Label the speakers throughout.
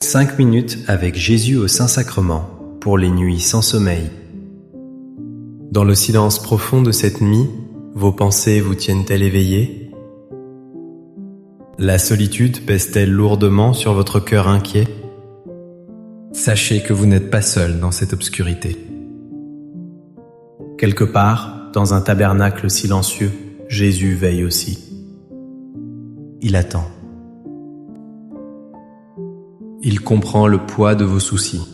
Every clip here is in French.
Speaker 1: 5 minutes avec Jésus au Saint-Sacrement pour les nuits sans sommeil. Dans le silence profond de cette nuit, vos pensées vous tiennent-elles éveillées? La solitude pèse-t-elle lourdement sur votre cœur inquiet? Sachez que vous n'êtes pas seul dans cette obscurité. Quelque part, dans un tabernacle silencieux, Jésus veille aussi. Il attend. Il comprend le poids de vos soucis.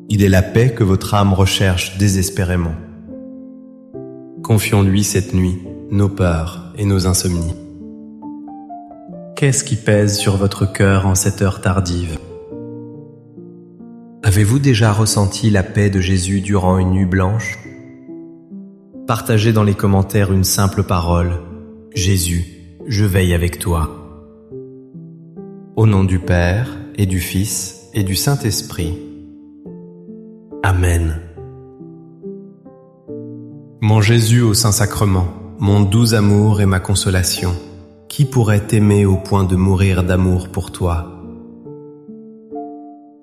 Speaker 1: Il est la paix que votre âme recherche désespérément. Confions-lui cette nuit nos peurs et nos insomnies. Qu'est-ce qui pèse sur votre cœur en cette heure tardive? Avez-vous déjà ressenti la paix de Jésus durant une nuit blanche? Partagez dans les commentaires une simple parole: Jésus, je veille avec toi. Au nom du Père, et du Fils, et du Saint-Esprit. Amen. Mon Jésus au Saint-Sacrement, mon doux amour et ma consolation, qui pourrait t'aimer au point de mourir d'amour pour toi?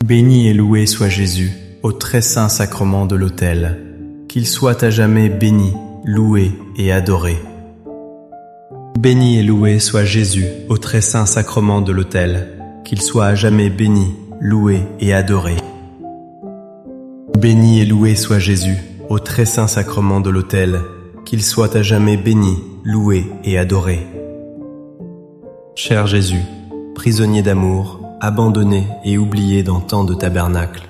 Speaker 1: Béni et loué soit Jésus, au très saint sacrement de l'autel, qu'il soit à jamais béni, loué et adoré. Béni et loué soit Jésus, au très saint sacrement de l'autel, qu'il soit à jamais béni, loué et adoré. Béni et loué soit Jésus, au très saint sacrement de l'autel, qu'il soit à jamais béni, loué et adoré. Cher Jésus, prisonnier d'amour, abandonné et oublié dans tant de tabernacles,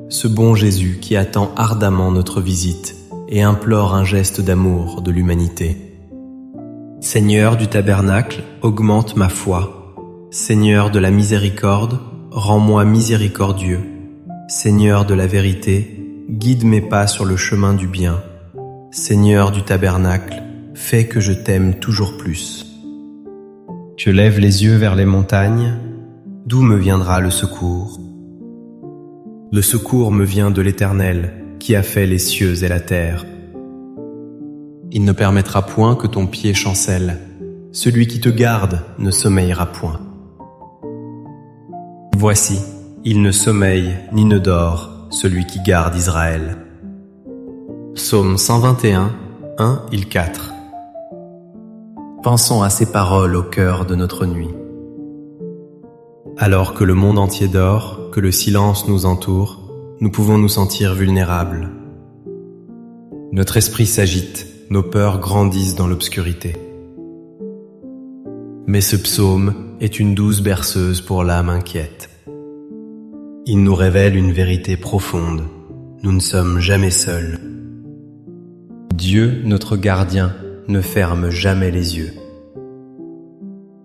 Speaker 1: ce bon Jésus qui attend ardemment notre visite et implore un geste d'amour de l'humanité. Seigneur du tabernacle, augmente ma foi. Seigneur de la miséricorde, rends-moi miséricordieux. Seigneur de la vérité, guide mes pas sur le chemin du bien. Seigneur du tabernacle, fais que je t'aime toujours plus. Je lève les yeux vers les montagnes. D'où me viendra le secours? Le secours me vient de l'Éternel, qui a fait les cieux et la terre. Il ne permettra point que ton pied chancelle. Celui qui te garde ne sommeillera point. Voici, il ne sommeille ni ne dort, celui qui garde Israël. Psaume 121, 1-4. Pensons à ces paroles au cœur de notre nuit. Alors que le monde entier dort, que le silence nous entoure, nous pouvons nous sentir vulnérables. Notre esprit s'agite, nos peurs grandissent dans l'obscurité. Mais ce psaume est une douce berceuse pour l'âme inquiète. Il nous révèle une vérité profonde. Nous ne sommes jamais seuls. Dieu, notre gardien, ne ferme jamais les yeux.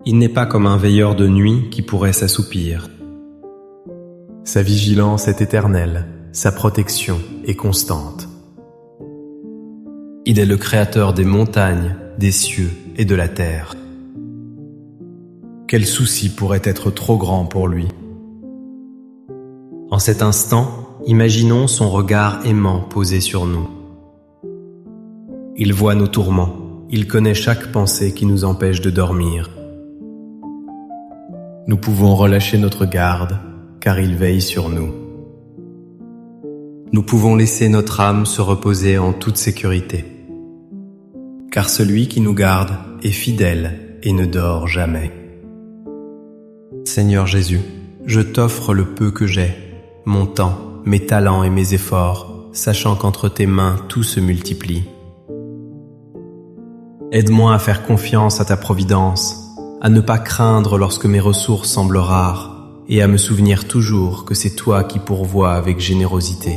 Speaker 1: Il n'est pas comme un veilleur de nuit qui pourrait s'assoupir. Sa vigilance est éternelle, sa protection est constante. Il est le créateur des montagnes, des cieux et de la terre. Quel souci pourrait être trop grand pour lui? En cet instant, imaginons son regard aimant posé sur nous. Il voit nos tourments, il connaît chaque pensée qui nous empêche de dormir. Nous pouvons relâcher notre garde, car il veille sur nous. Nous pouvons laisser notre âme se reposer en toute sécurité, car celui qui nous garde est fidèle et ne dort jamais. Seigneur Jésus, je t'offre le peu que j'ai, mon temps, mes talents et mes efforts, sachant qu'entre tes mains tout se multiplie. Aide-moi à faire confiance à ta providence, à ne pas craindre lorsque mes ressources semblent rares, et à me souvenir toujours que c'est toi qui pourvois avec générosité.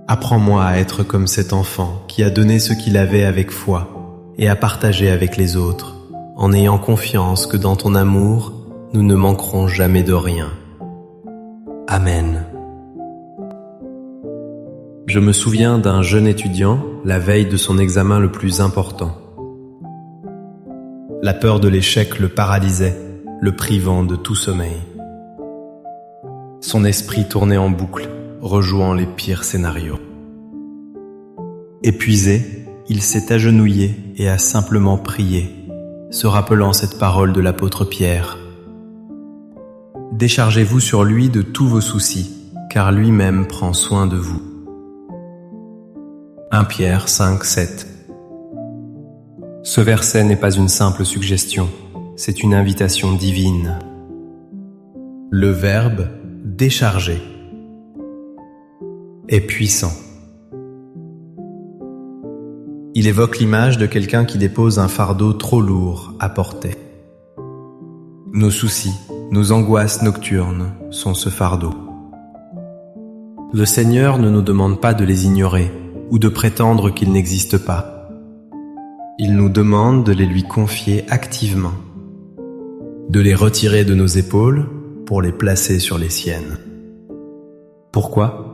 Speaker 1: Apprends-moi à être comme cet enfant qui a donné ce qu'il avait avec foi, et à partager avec les autres, en ayant confiance que dans ton amour, nous ne manquerons jamais de rien. Amen. Je me souviens d'un jeune étudiant, la veille de son examen le plus important. La peur de l'échec le paralysait, le privant de tout sommeil. Son esprit tournait en boucle, rejouant les pires scénarios. Épuisé, il s'est agenouillé et a simplement prié, se rappelant cette parole de l'apôtre Pierre. Déchargez-vous sur lui de tous vos soucis, car lui-même prend soin de vous. 1 Pierre 5, 7. Ce verset n'est pas une simple suggestion, c'est une invitation divine. Le verbe « décharger » est puissant. Il évoque l'image de quelqu'un qui dépose un fardeau trop lourd à porter. Nos soucis, nos angoisses nocturnes sont ce fardeau. Le Seigneur ne nous demande pas de les ignorer ou de prétendre qu'ils n'existent pas. Il nous demande de les lui confier activement, de les retirer de nos épaules pour les placer sur les siennes. Pourquoi ?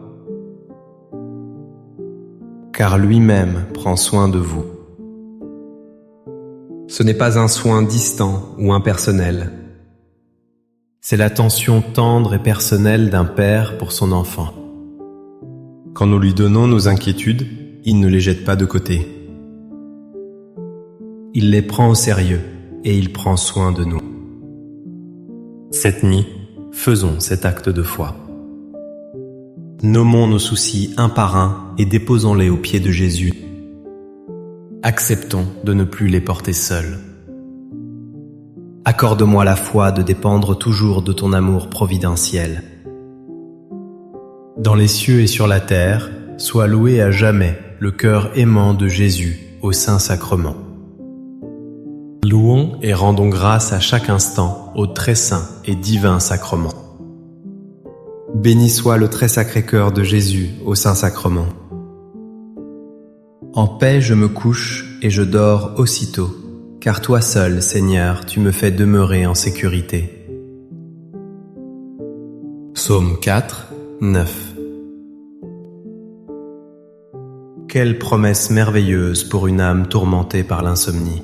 Speaker 1: Car lui-même prend soin de vous. Ce n'est pas un soin distant ou impersonnel. C'est l'attention tendre et personnelle d'un père pour son enfant. Quand nous lui donnons nos inquiétudes, il ne les jette pas de côté. Il les prend au sérieux et il prend soin de nous. Cette nuit, faisons cet acte de foi. Nommons nos soucis un par un et déposons-les aux pieds de Jésus. Acceptons de ne plus les porter seuls. Accorde-moi la foi de dépendre toujours de ton amour providentiel. Dans les cieux et sur la terre, soit loué à jamais le cœur aimant de Jésus au Saint-Sacrement. Louons et rendons grâce à chaque instant au très saint et divin sacrement. Béni soit le très sacré cœur de Jésus au Saint-Sacrement. En paix je me couche et je dors aussitôt, car toi seul, Seigneur, tu me fais demeurer en sécurité. Psaume 4, 9. Quelle promesse merveilleuse pour une âme tourmentée par l'insomnie.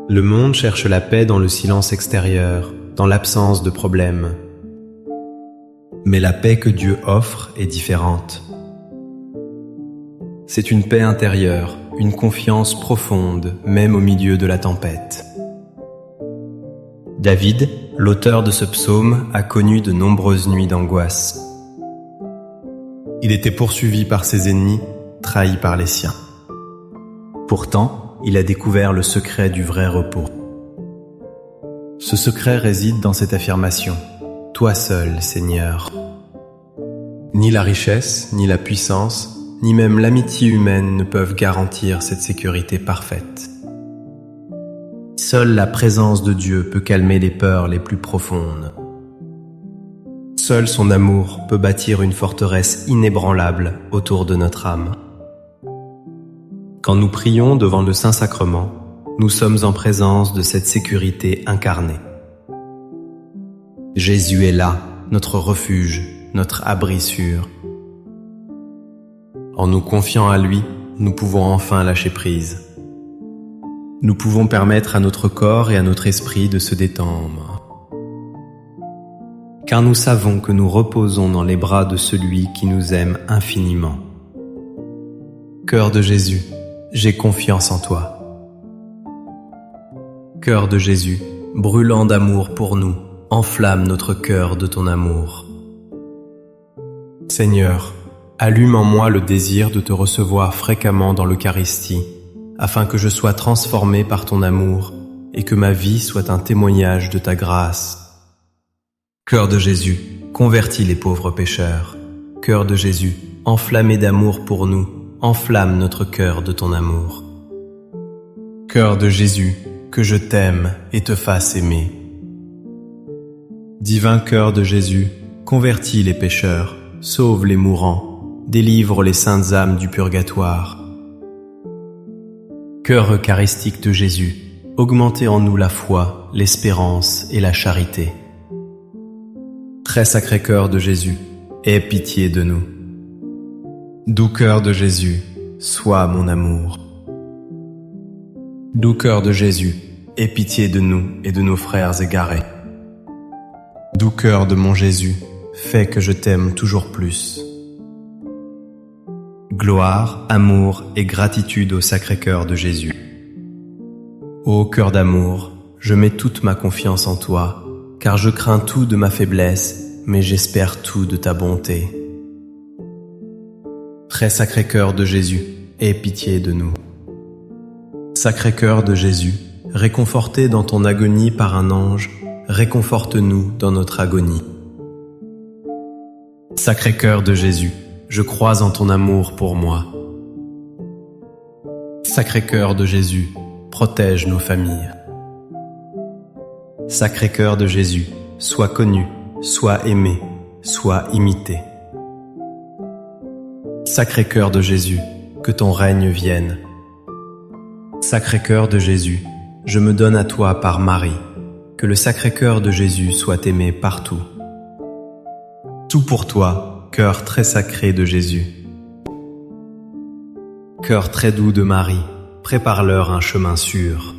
Speaker 1: Le monde cherche la paix dans le silence extérieur, dans l'absence de problèmes. Mais la paix que Dieu offre est différente. C'est une paix intérieure, une confiance profonde, même au milieu de la tempête. David, l'auteur de ce psaume, a connu de nombreuses nuits d'angoisse. Il était poursuivi par ses ennemis, trahi par les siens. Pourtant, il a découvert le secret du vrai repos. Ce secret réside dans cette affirmation. Toi seul, Seigneur. Ni la richesse, ni la puissance, ni même l'amitié humaine ne peuvent garantir cette sécurité parfaite. Seule la présence de Dieu peut calmer les peurs les plus profondes. Seul son amour peut bâtir une forteresse inébranlable autour de notre âme. Quand nous prions devant le Saint-Sacrement, nous sommes en présence de cette sécurité incarnée. Jésus est là, notre refuge, notre abri sûr. En nous confiant à lui, nous pouvons enfin lâcher prise. Nous pouvons permettre à notre corps et à notre esprit de se détendre. Car nous savons que nous reposons dans les bras de celui qui nous aime infiniment. Cœur de Jésus, j'ai confiance en toi. Cœur de Jésus, brûlant d'amour pour nous, enflamme notre cœur de ton amour. Seigneur, allume en moi le désir de te recevoir fréquemment dans l'Eucharistie, afin que je sois transformé par ton amour et que ma vie soit un témoignage de ta grâce. Cœur de Jésus, convertis les pauvres pécheurs. Cœur de Jésus, enflammé d'amour pour nous, enflamme notre cœur de ton amour. Cœur de Jésus, que je t'aime et te fasse aimer. Divin cœur de Jésus, convertis les pécheurs, sauve les mourants, délivre les saintes âmes du purgatoire. Cœur eucharistique de Jésus, augmentez en nous la foi, l'espérance et la charité. Très sacré cœur de Jésus, aie pitié de nous. Doux cœur de Jésus, sois mon amour. Doux cœur de Jésus, aie pitié de nous et de nos frères égarés. Doux cœur de mon Jésus, fais que je t'aime toujours plus. Gloire, amour et gratitude au Sacré-Cœur de Jésus. Ô cœur d'amour, je mets toute ma confiance en toi, car je crains tout de ma faiblesse, mais j'espère tout de ta bonté. Très sacré cœur de Jésus, aie pitié de nous. Sacré cœur de Jésus, réconforté dans ton agonie par un ange, réconforte-nous dans notre agonie. Sacré cœur de Jésus, je crois en ton amour pour moi. Sacré cœur de Jésus, protège nos familles. Sacré cœur de Jésus, sois connu, sois aimé, sois imité. Sacré cœur de Jésus, que ton règne vienne. Sacré cœur de Jésus, je me donne à toi par Marie, que le sacré cœur de Jésus soit aimé partout. Tout pour toi, cœur très sacré de Jésus. Cœur très doux de Marie, prépare-leur un chemin sûr.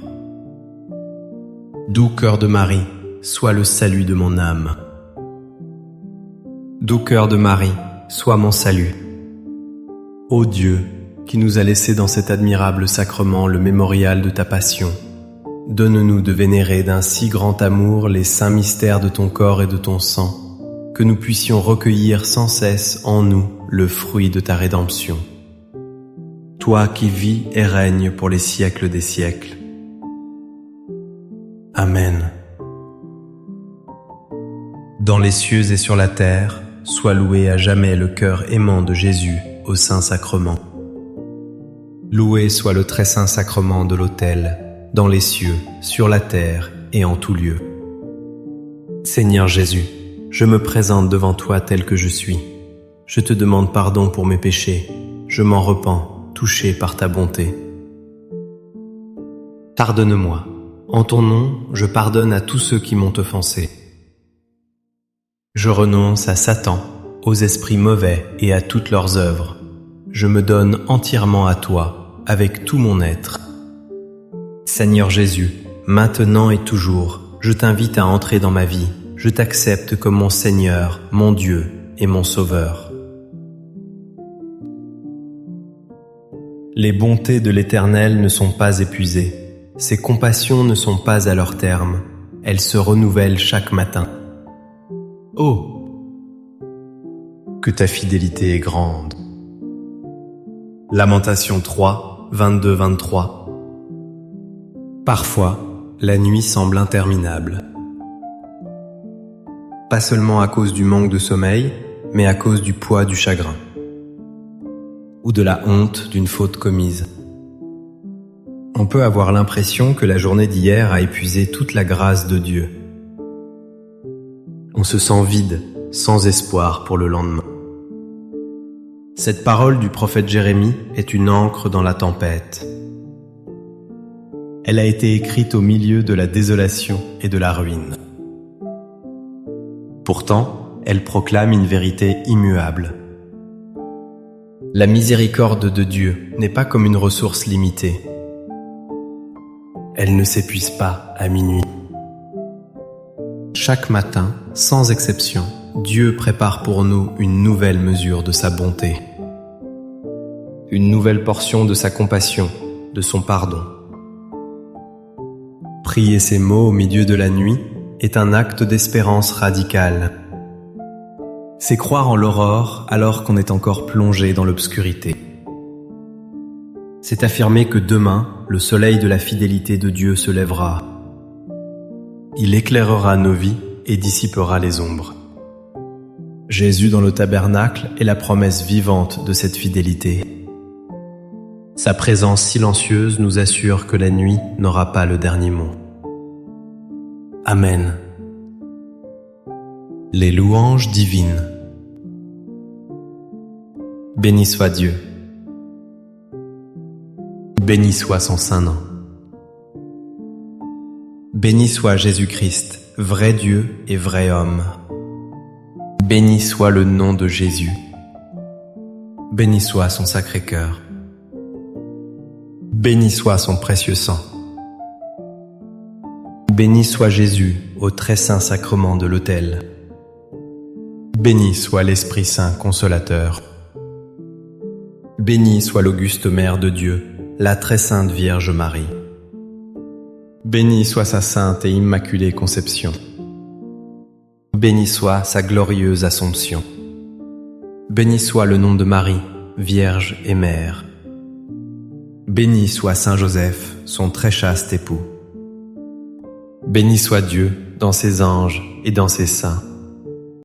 Speaker 1: Doux cœur de Marie, sois le salut de mon âme. Doux cœur de Marie, sois mon salut. Ô Dieu, qui nous a laissé dans cet admirable sacrement le mémorial de ta passion, donne-nous de vénérer d'un si grand amour les saints mystères de ton corps et de ton sang, que nous puissions recueillir sans cesse en nous le fruit de ta rédemption. Toi qui vis et règnes pour les siècles des siècles. Amen. Dans les cieux et sur la terre, soit loué à jamais le cœur aimant de Jésus au Saint-Sacrement. Loué soit le très saint sacrement de l'autel, dans les cieux, sur la terre et en tout lieu. Seigneur Jésus, je me présente devant toi tel que je suis. Je te demande pardon pour mes péchés. Je m'en repens, touché par ta bonté. Pardonne-moi. En ton nom, je pardonne à tous ceux qui m'ont offensé. Je renonce à Satan, aux esprits mauvais et à toutes leurs œuvres. Je me donne entièrement à toi, avec tout mon être. Seigneur Jésus, maintenant et toujours, je t'invite à entrer dans ma vie. Je t'accepte comme mon Seigneur, mon Dieu et mon Sauveur. Les bontés de l'Éternel ne sont pas épuisées. Ses compassions ne sont pas à leur terme. Elles se renouvellent chaque matin. Oh! Que ta fidélité est grande. Lamentation 3, 22-23. Parfois, la nuit semble interminable. Pas seulement à cause du manque de sommeil, mais à cause du poids du chagrin. Ou de la honte d'une faute commise. On peut avoir l'impression que la journée d'hier a épuisé toute la grâce de Dieu. On se sent vide, sans espoir pour le lendemain. Cette parole du prophète Jérémie est une ancre dans la tempête. Elle a été écrite au milieu de la désolation et de la ruine. Pourtant, elle proclame une vérité immuable. La miséricorde de Dieu n'est pas comme une ressource limitée. Elle ne s'épuise pas à minuit. Chaque matin, sans exception, Dieu prépare pour nous une nouvelle mesure de sa bonté. Une nouvelle portion de sa compassion, de son pardon. Prier ces mots au milieu de la nuit est un acte d'espérance radicale. C'est croire en l'aurore alors qu'on est encore plongé dans l'obscurité. C'est affirmer que demain, le soleil de la fidélité de Dieu se lèvera. Il éclairera nos vies et dissipera les ombres. Jésus dans le tabernacle est la promesse vivante de cette fidélité. Sa présence silencieuse nous assure que la nuit n'aura pas le dernier mot. Amen. Les louanges divines. Béni soit Dieu. Béni soit son saint nom. Béni soit Jésus-Christ, vrai Dieu et vrai homme. Béni soit le nom de Jésus. Béni soit son sacré cœur. Béni soit son précieux sang. Béni soit Jésus au très saint sacrement de l'autel. Béni soit l'Esprit Saint consolateur. Béni soit l'auguste Mère de Dieu, la très sainte Vierge Marie. Béni soit sa sainte et immaculée conception. Béni soit sa glorieuse Assomption. Béni soit le nom de Marie, Vierge et Mère. Béni soit Saint Joseph, son très chaste époux. Béni soit Dieu dans ses anges et dans ses saints.